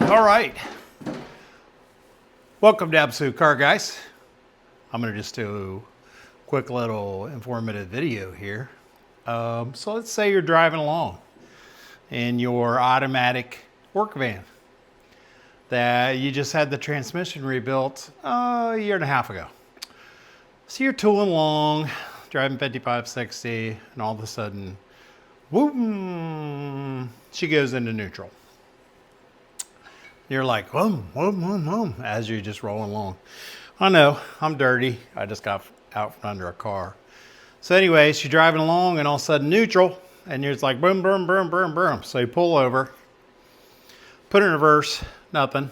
All right. Welcome to Absolute Car Guys. I'm going to just do a quick little informative video here. So let's say you're driving along in your automatic work van that you just had the transmission rebuilt a year and a half ago. So you're tooling along, driving 55, 60, and all of a sudden, whoop, she goes into neutral. You're like, whoom, whoom, whoom, whoom, as you're just rolling along. I know, I'm dirty. I just got out from under a car. So anyways, you're driving along and all of a sudden neutral, and you're just like, boom, boom, boom, boom, boom. So you pull over, put it in reverse, nothing.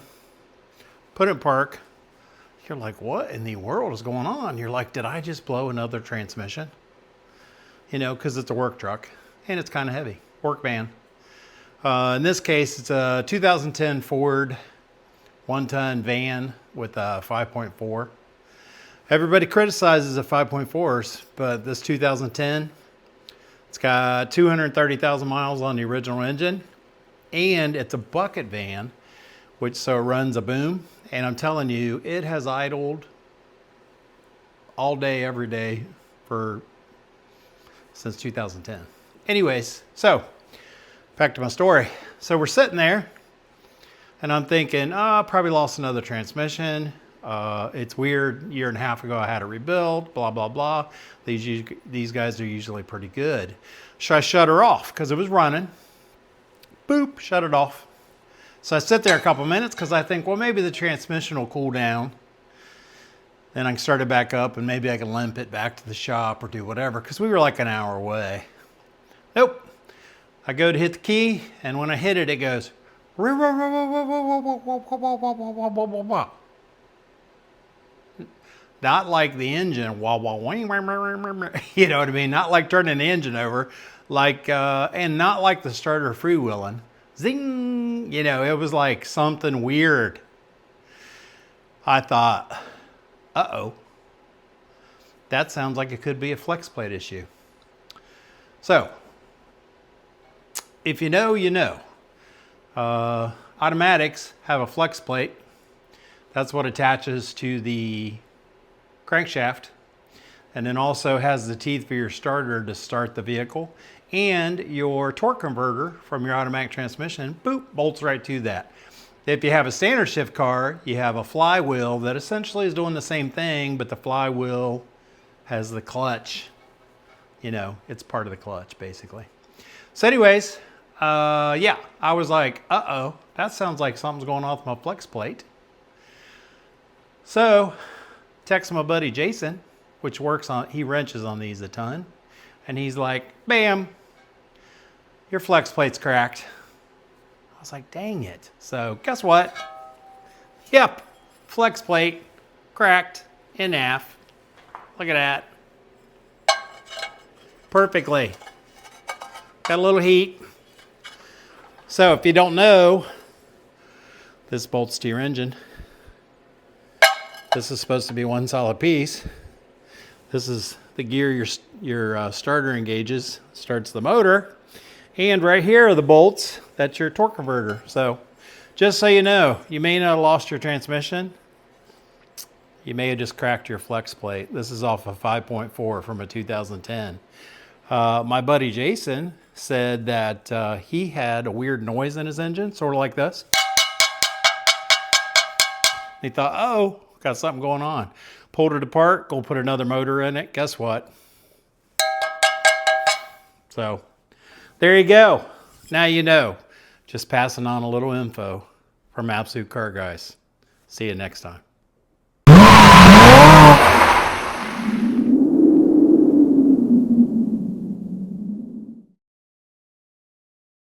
Put it in park. You're like, what in the world is going on? You're like, did I just blow another transmission? You know, because it's a work truck and it's kind of heavy, work van. In this case, it's a 2010 Ford one-ton van with a 5.4. Everybody criticizes the 5.4s, but this 2010, it's got 230,000 miles on the original engine, and it's a bucket van, which so it runs a boom. And I'm telling you, it has idled all day, every day since 2010. Anyways, so back to my story. So we're sitting there and I'm thinking, I probably lost another transmission. It's weird. A year and a half ago, I had it rebuilt, blah, blah, blah. These guys are usually pretty good. Should I shut her off? Because it was running. Boop, shut it off. So I sit there a couple minutes because I think, well, maybe the transmission will cool down. Then I can start it back up and maybe I can limp it back to the shop or do whatever, because we were like an hour away. Nope. I go to hit the key, and when I hit it, it goes, not like the engine, you know what I mean? Not like turning the engine over, like, and not like the starter freewheeling. Zing, you know, it was like something weird. I thought, uh-oh, that sounds like it could be a flex plate issue. So, if you know, you know. Automatics have a flex plate. That's what attaches to the crankshaft, and then also has the teeth for your starter to start the vehicle, and your torque converter from your automatic transmission, boop, bolts right to that. If you have a standard shift car, you have a flywheel that essentially is doing the same thing, but the flywheel has the clutch. You know, it's part of the clutch, basically. So anyways, yeah, I was like, uh-oh, that sounds like something's going on with my flex plate. So, text my buddy Jason, which he wrenches on these a ton. And he's like, bam, your flex plate's cracked. I was like, dang it. So, guess what? Yep, flex plate cracked in half. Look at that. Perfectly. Got a little heat. So if you don't know, this bolts to your engine. This is supposed to be one solid piece. This is the gear your starter engages, starts the motor. And right here are the bolts. That's your torque converter. So just so you know, you may not have lost your transmission. You may have just cracked your flex plate. This is off a 5.4 from a 2010. My buddy Jason said that he had a weird noise in his engine, sort of like this. He thought, oh, got something going on. Pulled it apart, go put another motor in it. Guess what? So there you go. Now you know. Just passing on a little info from Absolute Car Guys. See you next time.